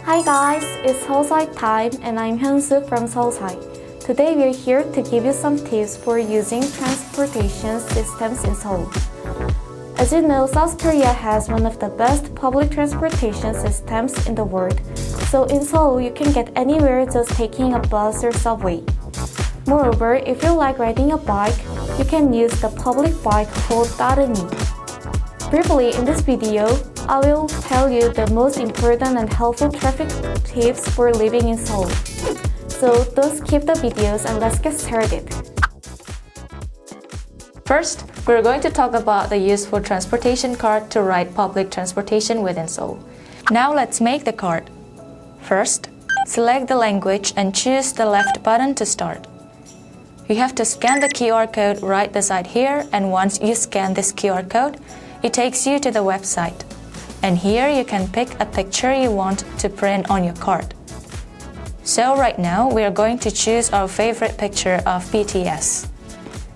Hi guys, it's SeoulSai time and I'm Hyunsu from SeoulSai. Today we're here to give you some tips for using transportation systems in Seoul. As you know, South Korea has one of the best public transportation systems in the world. So in Seoul, you can get anywhere just taking a bus or subway. Moreover, if you like riding a bike, you can use the public bike called 따릉이. Briefly, in this video, I will tell you the most important and helpful traffic tips for living in Seoul. So don't skip the videos and let's get started. First, we're going to talk about the useful transportation card to ride public transportation within Seoul. Now let's make the card. First, select the language and choose the left button to start. You have to scan the QR code right beside here, and once you scan this QR code, it takes you to the website. And here you can pick a picture you want to print on your card. So right now we are going to choose our favorite picture of BTS.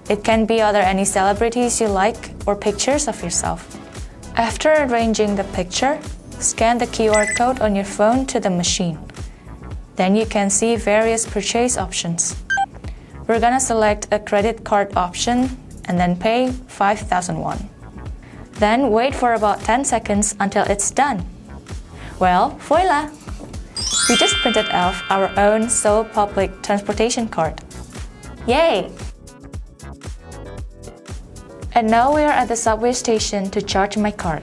It can be any celebrities you like or pictures of yourself. After arranging the picture, scan the QR code on your phone to the machine. Then you can see various purchase options. We're gonna select a credit card option and then pay 5,000 won. Then wait for about 10 seconds until it's done. Well, voila! We just printed off our own Seoul public transportation card. Yay! And now we are at the subway station to charge my card.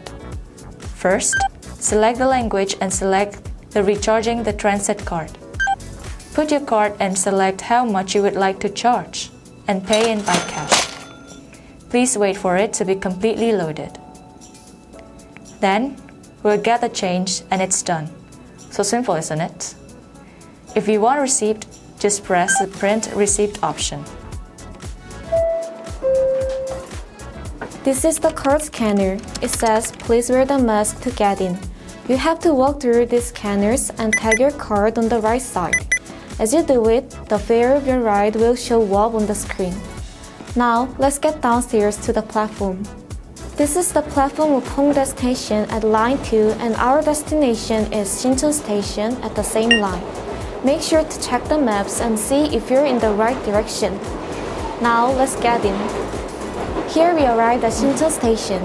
First, select the language and select the recharging the transit card. Put your card and select how much you would like to charge and pay in by cash. Please wait for it to be completely loaded. Then, we'll get the change and it's done. So simple, isn't it? If you want a receipt, just press the print receipt option. This is the card scanner. It says please wear the mask to get in. You have to walk through these scanners and tag your card on the right side. As you do it, the fare of your ride will show up on the screen. Now, let's get downstairs to the platform. This is the platform of Hongik Station at line 2 and our destination is Sincheon Station at the same line. Make sure to check the maps and see if you're in the right direction. Now, let's get in. Here we arrived at Sincheon Station.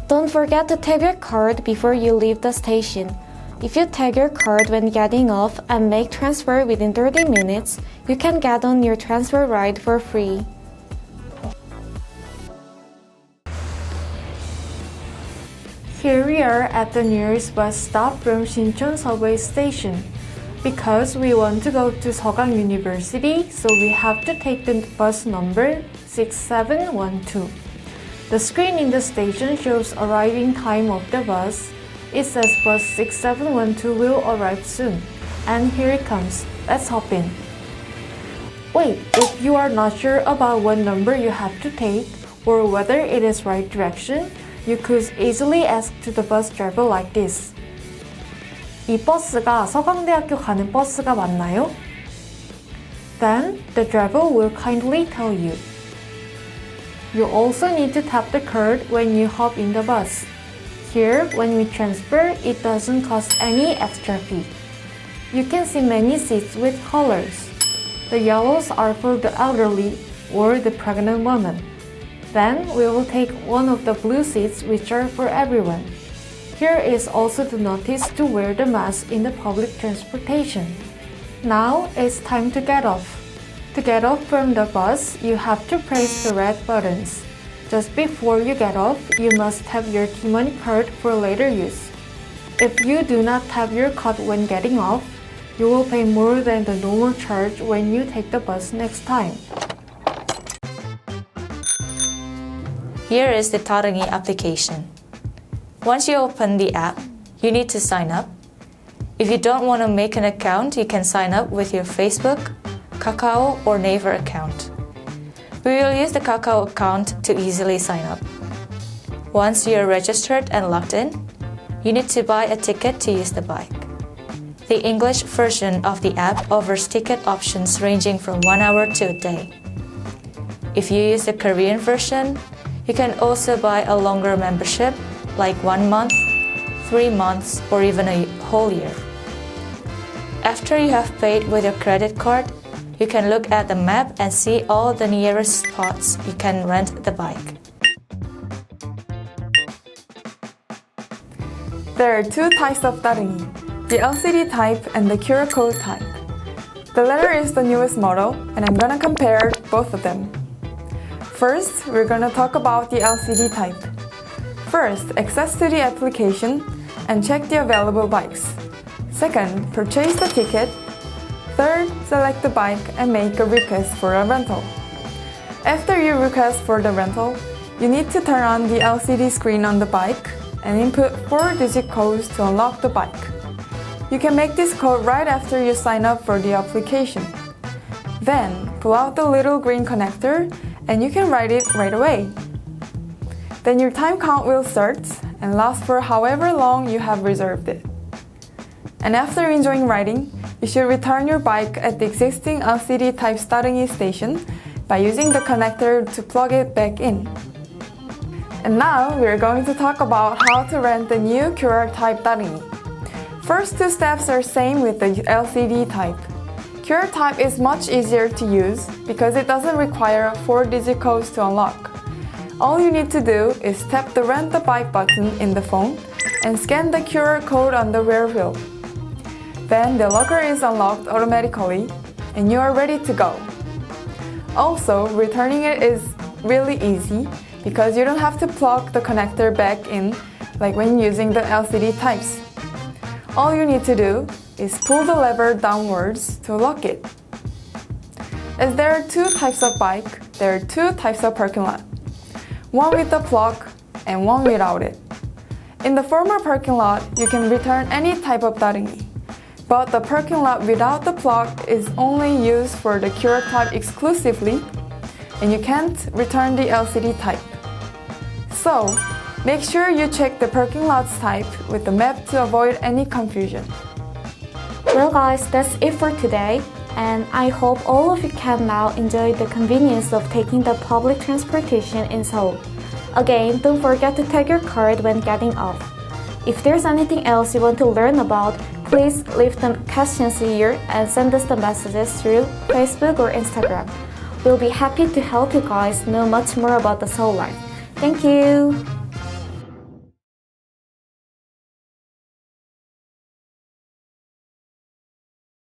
Don't forget to tag your card before you leave the station. If you tag your card when getting off and make transfer within 30 minutes, you can get on your transfer ride for free. Here we are at the nearest bus stop from Sincheon subway station. Because we want to go to Seogang University, so we have to take the bus number 6712. The screen in the station shows arriving time of the bus. It says bus 6712 will arrive soon. And here it comes. Let's hop in. Wait, if you are not sure about what number you have to take or whether it is right direction, you could easily ask to the bus driver like this. 이 버스가 서강대학교 가는 버스가 맞나요? Then the driver will kindly tell you. You also need to tap the card when you hop in the bus. Here, when we transfer, it doesn't cost any extra fee. You can see many seats with colors. The yellows are for the elderly or the pregnant woman. Then we will take one of the blue seats which are for everyone. Here is also the notice to wear the mask in the public transportation. Now it's time to get off. To get off from the bus, you have to press the red buttons. Just before you get off, you must tap your T-money card for later use. If you do not tap your card when getting off, you will pay more than the normal charge when you take the bus next time. Here is the 따릉이 application. Once you open the app, you need to sign up. If you don't want to make an account, you can sign up with your Facebook, Kakao, or Naver account. We will use the Kakao account to easily sign up. Once you are registered and logged in, you need to buy a ticket to use the bike. The English version of the app offers ticket options ranging from 1 hour to a day. If you use the Korean version, you can also buy a longer membership like 1 month, 3 months, or even a whole year. After you have paid with your credit card, you can look at the map and see all the nearest spots you can rent the bike. There are two types of daringi, the LCD type and the QR code type. The latter is the newest model, and I'm gonna compare both of them. First, we're gonna talk about the LCD type. First, access to the application and check the available bikes. Second, purchase the ticket. Third, select the bike and make a request for a rental. After you request for the rental, you need to turn on the LCD screen on the bike and input 4-digit codes to unlock the bike. You can make this code right after you sign up for the application. Then, pull out the little green connector and you can ride it right away. Then your time count will start and last for however long you have reserved it. And after enjoying riding, you should return your bike at the existing LCD type daringi station by using the connector to plug it back in. And now we're going to talk about how to rent the new QR type daringi. First two steps are same with the LCD type. QR type is much easier to use because it doesn't require 4-digit codes to unlock. All you need to do is tap the rent the bike button in the phone and scan the QR code on the rear wheel. Then the locker is unlocked automatically and you are ready to go. Also, returning it is really easy because you don't have to plug the connector back in like when using the LCD types. All you need to do is pull the lever downwards to lock it. As there are two types of bike, there are two types of parking lot. One with the plug and one without it. In the former parking lot, you can return any type of daringi. But the parking lot without the plug is only used for the QR type exclusively, and you can't return the LCD type. So, make sure you check the parking lot's type with the map to avoid any confusion. Well guys, that's it for today, and I hope all of you can now enjoy the convenience of taking the public transportation in Seoul. Again, don't forget to tag your card when getting off. If there's anything else you want to learn about, please leave the questions here and send us the messages through Facebook or Instagram. We'll be happy to help you guys know much more about the Seoul life. Thank you!